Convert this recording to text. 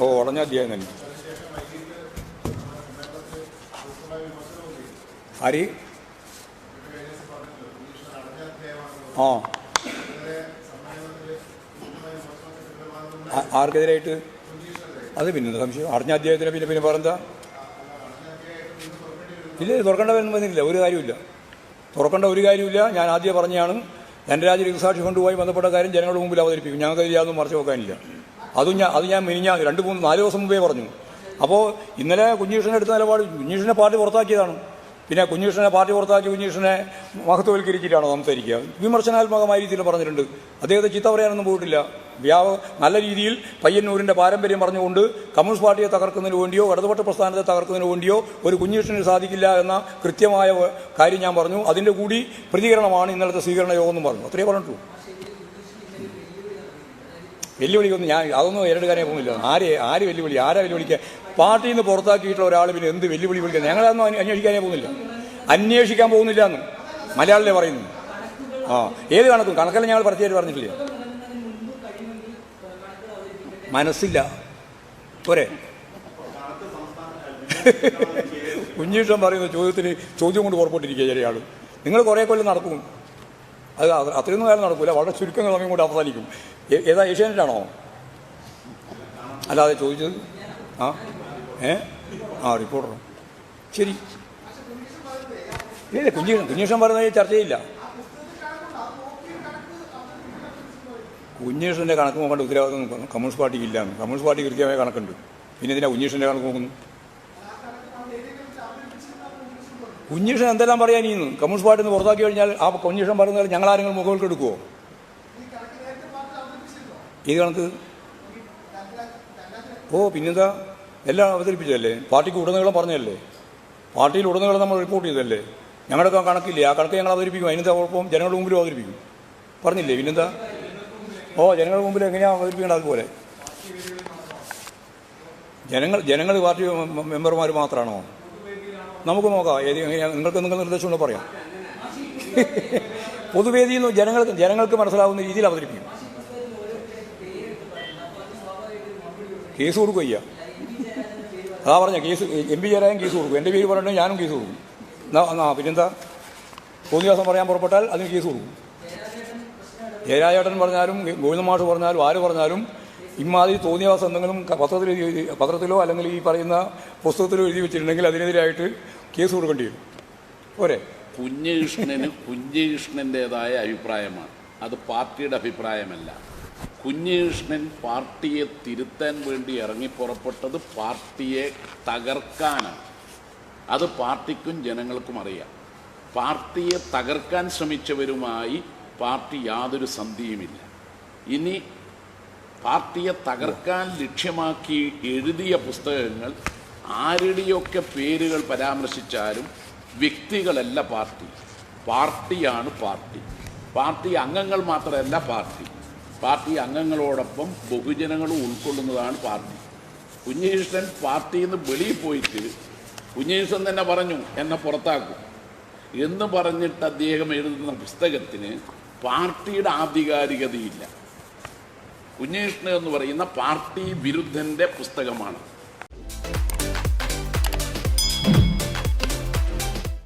ഓ ഉടഞ്ഞ അധ്യായം തന്നെ. ആര്? ആ ആർക്കെതിരായിട്ട്? അത് പിന്നെ സംശയം. അടഞ്ഞ അധ്യായത്തിന് പിന്നെ പിന്നെ പറഞ്ഞാ ഇല്ല, തുറക്കേണ്ട വരുന്നില്ല. ഒരു കാര്യമില്ല, തുറക്കേണ്ട ഒരു കാര്യമില്ല. ഞാൻ ആദ്യം പറഞ്ഞാണ്, എൻ്റെ രാജ്യ രക്തസാക്ഷി കൊണ്ടുപോയി ബന്ധപ്പെട്ട കാര്യം ജനങ്ങളുടെ മുമ്പിൽ അവതരിപ്പിക്കും. ഞങ്ങൾക്ക് ഇതിലൊന്നും മറച്ചു വെക്കാനില്ല. അത് ഞാൻ മിനിഞ്ഞ 4 ദിവസം മുമ്പേ പറഞ്ഞു. അപ്പോൾ ഇന്നലെ കുഞ്ഞീഷ്ണനെ എടുത്ത നിലപാട്, കുഞ്ഞീഷ്ണനെ പാർട്ടി പുറത്താക്കിയതാണ്. പിന്നെ കുഞ്ഞീഷ്ണനെ പാർട്ടി പുറത്താക്കി കുഞ്ഞീഷ്ണനെ മഹത്വവൽക്കരിച്ചിട്ടാണോ സംസാരിക്കുക? വിമർശനാത്മകമായ രീതിയിൽ പറഞ്ഞിട്ടുണ്ട്. അദ്ദേഹത്തെ ചീത്ത പറയാനൊന്നും പോയിട്ടില്ല. നല്ല രീതിയിൽ പയ്യന്നൂരിൻ്റെ പാരമ്പര്യം പറഞ്ഞുകൊണ്ട് കമ്മ്യൂണിസ്റ്റ് പാർട്ടിയെ തകർക്കുന്നതിന് വേണ്ടിയോ ഇടതുപക്ഷ പ്രസ്ഥാനത്തെ തകർക്കുന്നതിന് വേണ്ടിയോ ഒരു കുഞ്ഞീഷ്ണന് സാധിക്കില്ല എന്ന കൃത്യമായ കാര്യം ഞാൻ പറഞ്ഞു. അതിൻ്റെ കൂടി പ്രതികരണമാണ് ഇന്നലത്തെ സ്വീകരണ യോഗം എന്നും പറഞ്ഞു. അത്രയേ പറഞ്ഞിട്ടുള്ളൂ. വെല്ലുവിളിക്കൊന്നും അതൊന്നും ഏറ്റെടുക്കാനേ പോകുന്നില്ല. ആര് വെല്ലുവിളി? ആരാ വെല്ലുവിളിക്കുക? പാർട്ടിയിൽ നിന്ന് പുറത്താക്കിയിട്ടുള്ള ഒരാൾ പിന്നെ എന്ത് വെല്ലുവിളി വിളിക്കുക? ഞങ്ങളതൊന്നും അന്വേഷിക്കാനേ പോകുന്നില്ല, അന്വേഷിക്കാൻ പോകുന്നില്ല എന്ന് മലയാളിലെ പറയുന്നു. ഏത് കണക്കെല്ലാം ഞങ്ങൾ പരസ്യമായിട്ട് പറഞ്ഞിട്ടില്ല. മനസ്സില്ല പോരെ? കുഞ്ഞീഷ്ടം പറയുന്ന ചോദ്യം കൊണ്ട് പുറപ്പെട്ടിരിക്കുക ചെറിയ ആൾ. നിങ്ങൾ കുറേ കൊല്ലം നടക്കും, അത് അത്രയൊന്നും കാലം നടക്കില്ല, വളരെ ചുരുക്കം സമയം കൊണ്ട് അവസാനിക്കും. ഏതാ, ഏഷ്യാനെറ്റാണോ? അല്ലാതെ ചോദിച്ചത് റിപ്പോർട്ടറോ? ശരി, ഇല്ല, കുഞ്ഞീഷ്ടം പറയുന്നത് ചർച്ചയില്ല. കുഞ്ഞീഷ്ടൻ്റെ കണക്ക് നോക്കേണ്ട ഉത്തരവാദിത്വം കമ്മ്യൂണിസ്റ്റ് പാർട്ടിക്ക് ഇല്ല. കമ്മ്യൂണിസ്റ്റ് പാർട്ടി കൃത്യമായ കണക്കുണ്ട്. പിന്നെ ഇതിനാ കുഞ്ഞീഷ്ടൻ്റെ കണക്ക് നോക്കുന്നു? കുഞ്ഞീഷൻ എന്തെല്ലാം പറയാൻ ഇന്ന് കമ്മ്യൂണിസ്റ്റ് പാർട്ടിയിൽ നിന്ന് പുറത്താക്കി കഴിഞ്ഞാൽ ആ കുഞ്ഞീഷൻ പറയുന്നത് ഞങ്ങളാരെങ്കിലും മുഖവിലേക്ക് എടുക്കുമോ? ഏത് കണക്ക്? പിന്നെന്താ, എല്ലാം അവതരിപ്പിച്ചതല്ലേ, പാർട്ടിക്ക് ഉടനീളം പറഞ്ഞതല്ലേ, പാർട്ടിയിൽ ഉടനീളം നമ്മൾ റിപ്പോർട്ട് ചെയ്തതല്ലേ. ഞങ്ങളുടെ കണക്കില്ലേ, ആ കണക്ക് ഞങ്ങൾ അവതരിപ്പിക്കും. അതിനെന്താ കുഴപ്പം? ജനങ്ങളുടെ മുമ്പിലും അവതരിപ്പിക്കും. പറഞ്ഞില്ലേ? പിന്നെന്താ? ജനങ്ങളുടെ മുമ്പിൽ എങ്ങനെയാണ് അവതരിപ്പിക്കേണ്ടത്? അതുപോലെ ജനങ്ങൾ പാർട്ടി മെമ്പർമാർ മാത്രമാണോ? നമുക്ക് നോക്കാം. നിങ്ങൾക്ക് നിർദ്ദേശം ഉണ്ടോ പറയാം. പൊതുവേദിയിൽ നിന്ന് ജനങ്ങൾക്ക് മനസ്സിലാവുന്ന രീതിയിൽ അവതരിപ്പിക്കും. കേസ് കൊടുക്കുക. അതാ പറഞ്ഞ കേസ്. MP ചേരാൻ കേസ് കൊടുക്കും. എൻ്റെ പേര് പറഞ്ഞിട്ട് ഞാനും കേസ് കൊടുക്കും. പിന്നെന്താ? തോന്നിവാസം പറയാൻ പുറപ്പെട്ടാൽ അതിന് കേസ് കൊടുക്കും. ജയരാജേട്ടൻ പറഞ്ഞാലും ഗോവിന്ദമാഷ് പറഞ്ഞാലും ആര് പറഞ്ഞാലും ഇമാതിരി തോന്നിവാസം എന്തെങ്കിലും പത്രത്തിലോ അല്ലെങ്കിൽ ഈ പറയുന്ന പുസ്തകത്തിലോ എഴുതി വെച്ചിട്ടുണ്ടെങ്കിൽ അതിനെതിരായിട്ട് കേസ് കൊടുക്കേണ്ടി വരും. പോരെ? കുഞ്ഞികൃഷ്ണൻ്റെതായ അഭിപ്രായമാണ്, അത് പാർട്ടിയുടെ അഭിപ്രായമല്ല. കുഞ്ഞികൃഷ്ണൻ പാർട്ടിയെ തിരുത്താൻ വേണ്ടി ഇറങ്ങിപ്പുറപ്പെട്ടത് പാർട്ടിയെ തകർക്കാനാണ്. അത് പാർട്ടിക്കും ജനങ്ങൾക്കും അറിയാം. പാർട്ടിയെ തകർക്കാൻ ശ്രമിച്ചവരുമായി പാർട്ടി യാതൊരു സന്ധിയുമില്ല. ഇനി പാർട്ടിയെ തകർക്കാൻ ലക്ഷ്യമാക്കി എഴുതിയ പുസ്തകങ്ങൾ ആരുടെയൊക്കെ പേരുകൾ പരാമർശിച്ചാലും വ്യക്തികളല്ല പാർട്ടി, പാർട്ടിയാണ് പാർട്ടി. പാർട്ടി അംഗങ്ങൾ മാത്രമല്ല പാർട്ടി, പാർട്ടി അംഗങ്ങളോടൊപ്പം ബഹുജനങ്ങളും ഉൾക്കൊള്ളുന്നതാണ് പാർട്ടി. കുഞ്ഞികൃഷ്ണൻ പാർട്ടിയിൽ നിന്ന് വെളിയിൽ പോയിട്ട് കുഞ്ഞികൃഷ്ണൻ തന്നെ പറഞ്ഞു എന്നെ പുറത്താക്കും എന്ന് പറഞ്ഞിട്ട് അദ്ദേഹം എഴുതുന്ന പുസ്തകത്തിന് പാർട്ടിയുടെ ആധികാരികതയില്ല. കുഞ്ഞികൃഷ്ണൻ എന്ന് പറയുന്ന പാർട്ടി വിരുദ്ധൻ്റെ പുസ്തകമാണ്.